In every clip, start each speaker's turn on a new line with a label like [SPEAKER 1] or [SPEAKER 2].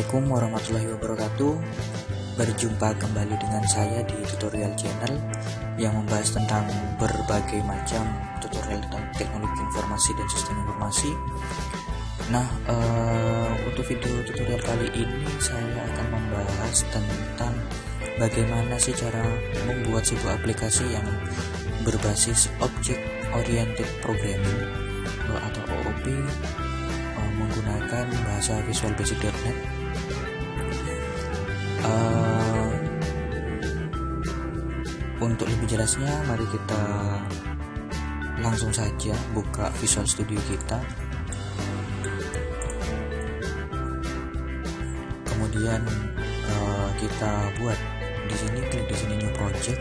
[SPEAKER 1] Assalamualaikum warahmatullahi wabarakatuh. Berjumpa kembali dengan saya di tutorial channel yang membahas tentang berbagai macam tutorial tentang teknologi informasi dan sistem informasi. Nah, untuk video tutorial kali ini saya akan membahas tentang bagaimana sih cara membuat sebuah aplikasi yang berbasis Object Oriented Programming atau OOP menggunakan bahasa Visual Basic.NET. Untuk lebih jelasnya, mari kita langsung saja buka Visual Studio kita. Kemudian kita buat di sini, klik di sini New Project.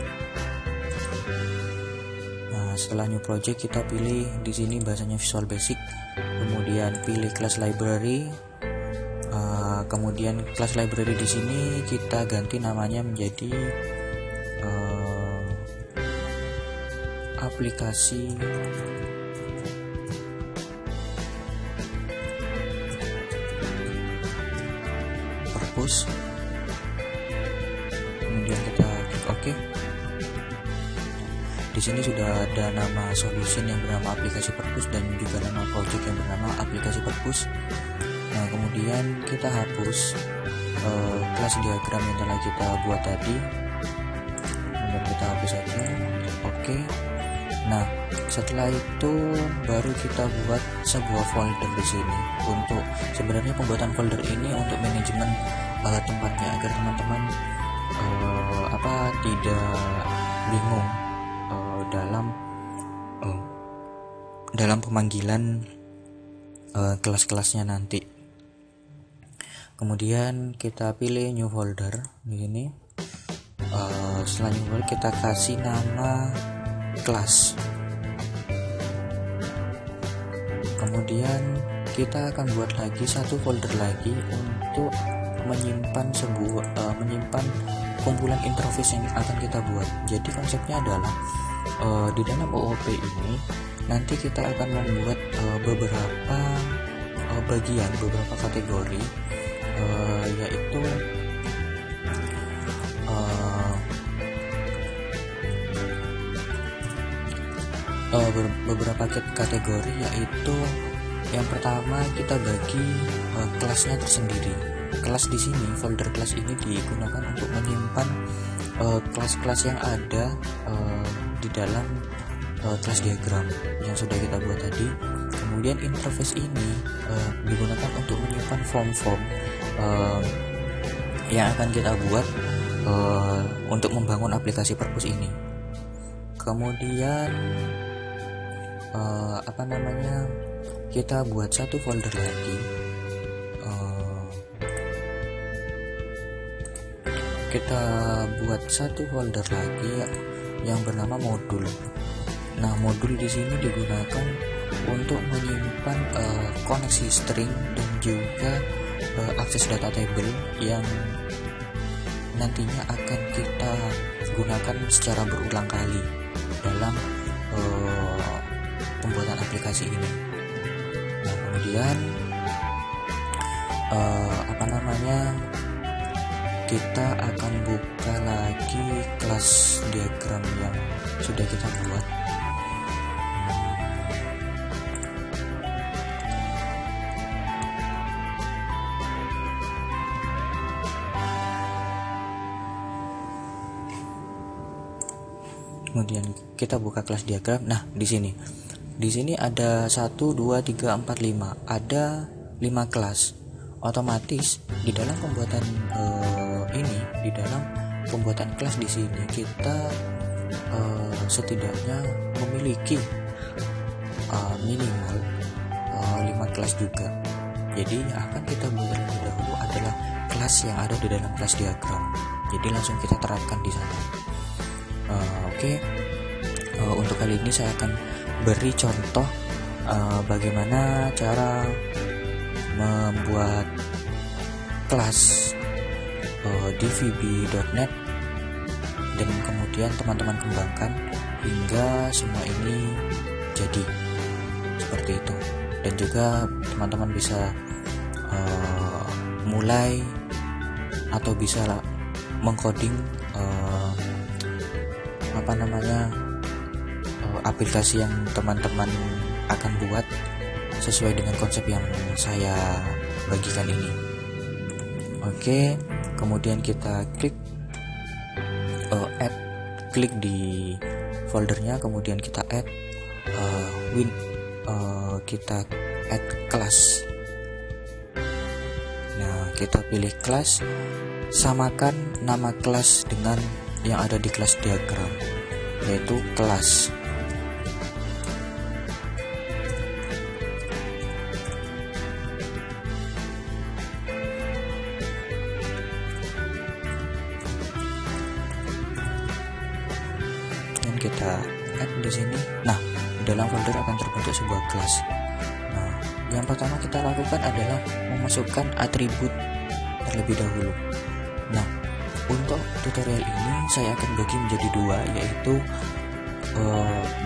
[SPEAKER 1] Nah, setelah New Project kita pilih di sini bahasanya Visual Basic. Kemudian pilih class library. Kemudian class library di sini kita ganti namanya menjadi aplikasi purpose. Kemudian kita klik OK. Di sini sudah ada nama solution yang bernama aplikasi purpose dan juga nama project yang bernama aplikasi purpose. Nah, kemudian kita hapus kelas diagram yang telah kita buat tadi. Kemudian kita hapus saja. Oke. Nah, setelah itu baru kita buat sebuah folder di sini. Untuk sebenarnya pembuatan folder ini untuk manajemen tempatnya agar teman-teman tidak bingung dalam pemanggilan kelas-kelasnya nanti. Kemudian kita pilih new folder di sini. Setelah new folder kita kasih nama kelas. Kemudian kita akan buat lagi satu folder lagi untuk menyimpan menyimpan kumpulan interface yang akan kita buat. Jadi konsepnya adalah di dalam OOP ini nanti kita akan membuat beberapa bagian, beberapa kategori, yaitu beberapa kategori, yaitu yang pertama kita bagi kelasnya tersendiri. Kelas di sini, folder kelas ini digunakan untuk menyimpan kelas-kelas yang ada di dalam kelas diagram yang sudah kita buat tadi. Kemudian interface ini digunakan untuk menyimpan form-form yang akan kita buat untuk membangun aplikasi purpose ini. Kemudian kita buat satu folder lagi. Kita buat satu folder lagi yang bernama modul. Nah, modul di sini digunakan untuk menyimpan koneksi string dan juga akses data table yang nantinya akan kita gunakan secara berulang kali dalam pembuatan aplikasi ini. Nah, kemudian kita akan buka lagi kelas diagram yang sudah kita buat. Kemudian kita buka kelas diagram. Nah, di sini ada 1 2 3 4 5. Ada 5 kelas. Otomatis di dalam pembuatan di dalam pembuatan kelas di sini kita setidaknya memiliki minimal 5 kelas juga. Jadi yang akan kita buat terlebih dahulu adalah kelas yang ada di dalam kelas diagram. Jadi langsung kita terapkan di sana. Untuk kali ini saya akan beri contoh bagaimana cara membuat kelas di VB.NET dan kemudian teman-teman kembangkan hingga semua ini jadi seperti itu. Dan juga teman-teman bisa mulai atau bisa mengcoding aplikasi yang teman-teman akan buat sesuai dengan konsep yang saya bagikan ini. Oke, kemudian kita klik klik di foldernya, kemudian kita kita add class. Nah, kita pilih kelas, samakan nama kelas dengan yang ada di kelas diagram, yaitu kelas. Dan kita add di sini. Nah, di dalam folder akan terbentuk sebuah kelas. Nah, yang pertama kita lakukan adalah memasukkan atribut terlebih dahulu. Nah, untuk tutorial ini saya akan bagi menjadi dua, yaitu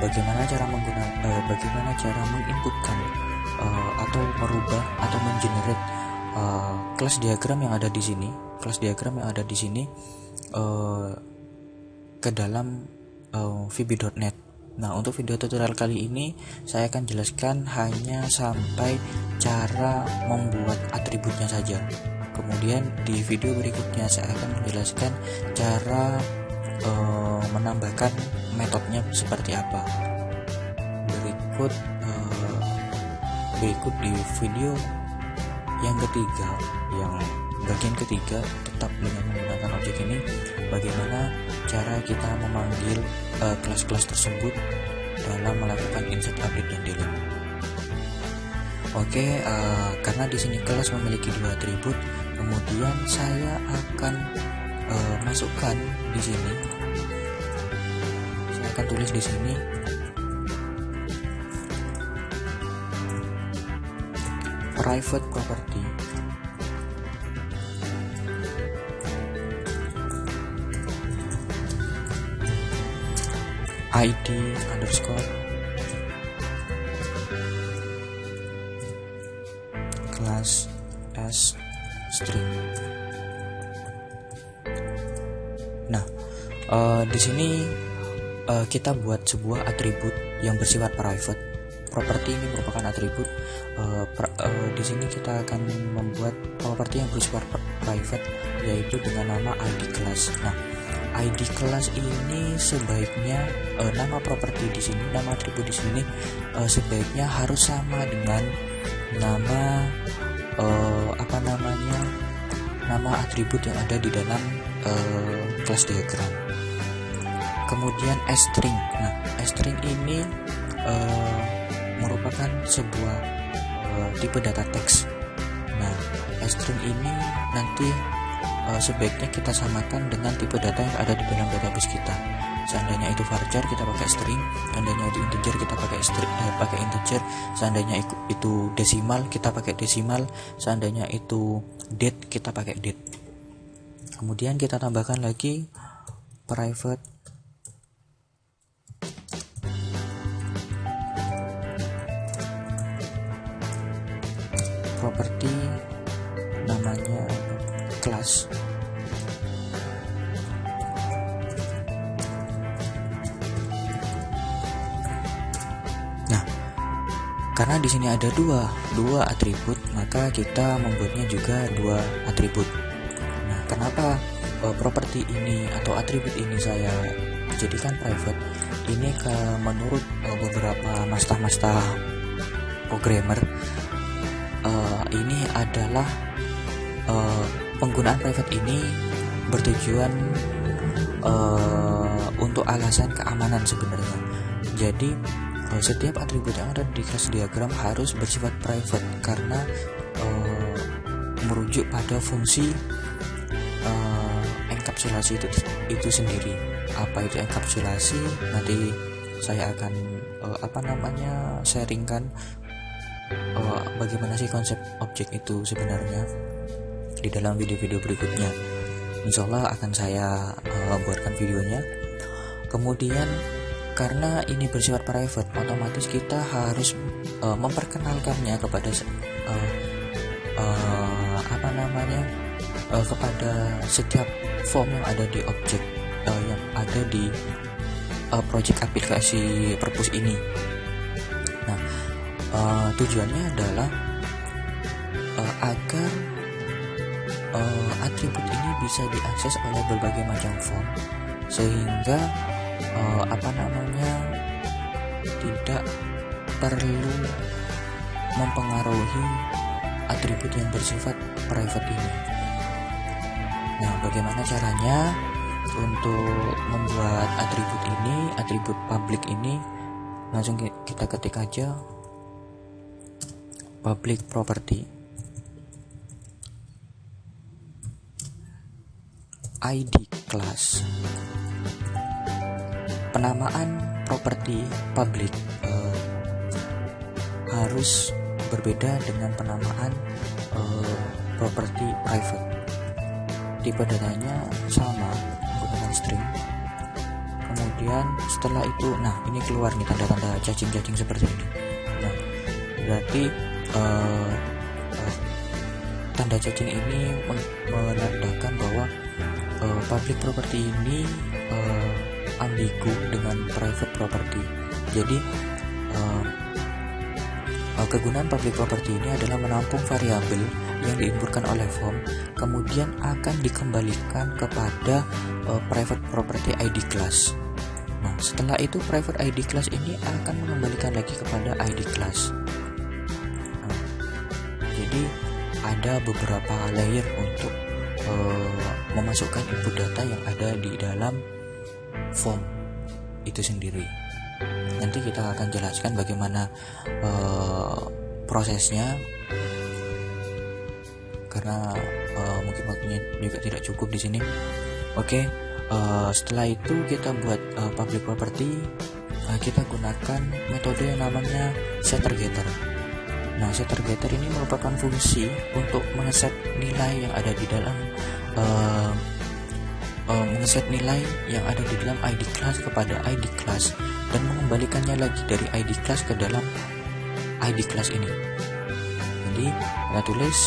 [SPEAKER 1] bagaimana cara menginputkan atau merubah atau mengenerate kelas diagram yang ada di sini, ke dalam VB.NET. Nah, untuk video tutorial kali ini saya akan jelaskan hanya sampai cara membuat atributnya saja. Kemudian di video berikutnya saya akan menjelaskan cara menambahkan metodenya seperti apa. Berikut di video yang ketiga, yang bagian ketiga, tetap dengan menggunakan objek ini, bagaimana cara kita memanggil kelas-kelas tersebut dalam melakukan insert, update, dan delete. Oke, karena di sini kelas memiliki dua atribut, kemudian saya akan masukkan di sini. Saya akan tulis di sini private property ID underscore class as string. Nah, di sini kita buat sebuah atribut yang bersifat private. Properti ini merupakan atribut. Di sini kita akan membuat properti yang bersifat private, yaitu dengan nama ID class. Nah, ID class ini sebaiknya nama properti di sini, nama atribut di sini sebaiknya harus sama dengan nama nama atribut yang ada di dalam kelas diagram. Kemudian string. Nah, string ini merupakan sebuah tipe data teks. Nah, string ini nanti sebaiknya kita samakan dengan tipe data yang ada di dalam database kita. Seandainya itu varchar, kita pakai string. Seandainya itu integer, kita pakai integer. Seandainya itu desimal, kita pakai desimal. Seandainya itu date, kita pakai date. Kemudian kita tambahkan lagi private property, namanya class. Nah, karena di sini ada dua atribut, maka kita membuatnya juga dua atribut. Nah, kenapa properti ini atau atribut ini saya jadikan private? Ini menurut beberapa master programmer, ini adalah penggunaan private ini bertujuan untuk alasan keamanan sebenarnya. Jadi setiap atribut yang ada di kelas diagram harus bersifat private karena merujuk pada fungsi enkapsulasi itu sendiri. Apa itu enkapsulasi? Nanti saya akan sharingkan bagaimana sih konsep objek itu sebenarnya di dalam video-video berikutnya. Insya Allah akan saya buatkan videonya. Kemudian karena ini bersifat private, otomatis kita harus memperkenalkannya kepada kepada setiap form yang ada di objek yang ada di project aplikasi Purpose ini. Nah, tujuannya adalah agar atribut ini bisa diakses oleh berbagai macam form, sehingga tidak perlu mempengaruhi atribut yang bersifat private ini. Nah, bagaimana caranya untuk membuat atribut public ini? Langsung kita ketik aja public property ID class. Penamaan properti public harus berbeda dengan penamaan properti private. Tipe datanya sama, menggunakan string. Kemudian setelah itu, nah ini keluar nih tanda-tanda cacing-cacing seperti ini. Nah, berarti tanda cacing ini menandakan bahwa public property ini ambigu dengan private property. Jadi kegunaan public property ini adalah menampung variabel yang diinputkan oleh form, kemudian akan dikembalikan kepada private property ID class. Nah, setelah itu private ID class ini akan mengembalikan lagi kepada ID class. Nah, jadi ada beberapa layer untuk memasukkan input data yang ada di dalam form itu sendiri. Nanti kita akan jelaskan bagaimana prosesnya, karena mungkin waktunya juga tidak cukup di sini. Oke, setelah itu kita buat public property. Kita gunakan metode yang namanya settergetter. Nah, settergetter ini merupakan fungsi untuk mengeset nilai yang ada di dalam mengeset nilai yang ada di dalam ID class kepada ID class dan mengembalikannya lagi dari ID class ke dalam ID class ini. Jadi kita tulis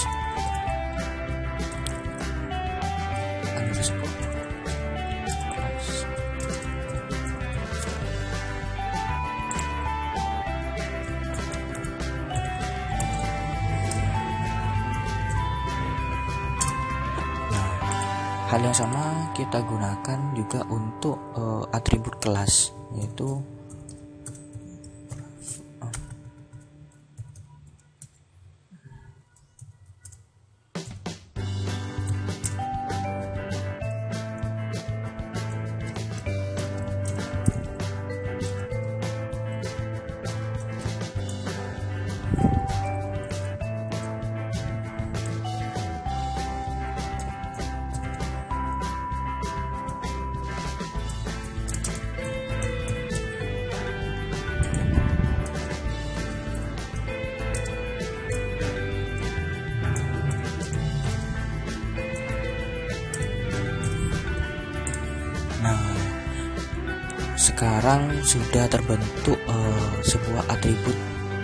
[SPEAKER 1] hal yang sama kita gunakan juga untuk atribut kelas, yaitu sekarang sudah terbentuk sebuah atribut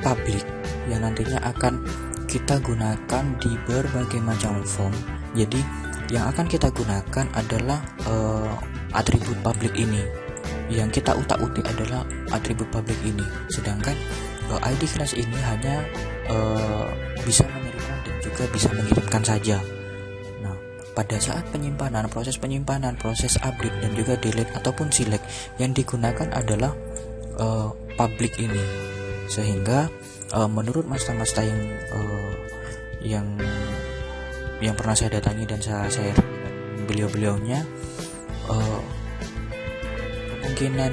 [SPEAKER 1] public yang nantinya akan kita gunakan di berbagai macam form. Jadi yang akan kita gunakan adalah atribut public ini. Yang kita utak-utik adalah atribut public ini. Sedangkan ID class ini hanya bisa menerima dan juga bisa mengirimkan saja. Pada saat penyimpanan, proses update dan juga delete ataupun select, yang digunakan adalah public ini. Sehingga menurut master-master yang pernah saya datangi dan saya share beliau-beliaunya, kemungkinan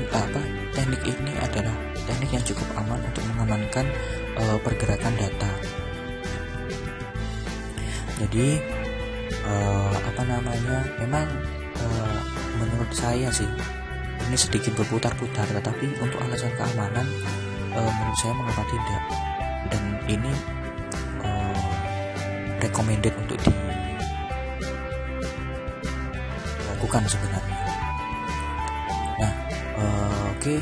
[SPEAKER 1] teknik ini adalah teknik yang cukup aman untuk mengamankan pergerakan data. Jadi memang menurut saya sih ini sedikit berputar-putar, tetapi untuk alasan keamanan menurut saya mengapa tidak, dan ini recommended untuk dilakukan sebenarnya. Nah, oke,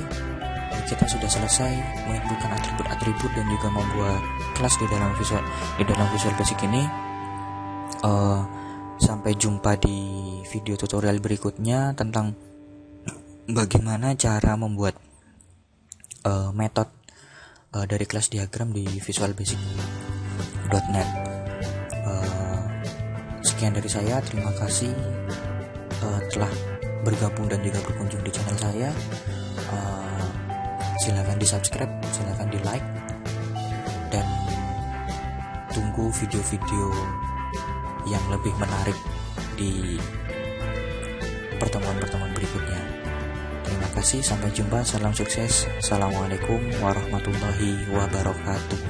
[SPEAKER 1] kita sudah selesai menginputkan atribut-atribut dan juga membuat kelas di dalam Visual Basic ini. Sampai jumpa di video tutorial berikutnya tentang bagaimana cara membuat metode dari kelas diagram di Visual Basic.net. Sekian dari saya, terima kasih telah bergabung dan juga berkunjung di channel saya. Silahkan di subscribe, silahkan di like, dan tunggu video-video yang lebih menarik di pertemuan-pertemuan berikutnya. Terima kasih, sampai jumpa, salam sukses. Assalamualaikum warahmatullahi wabarakatuh.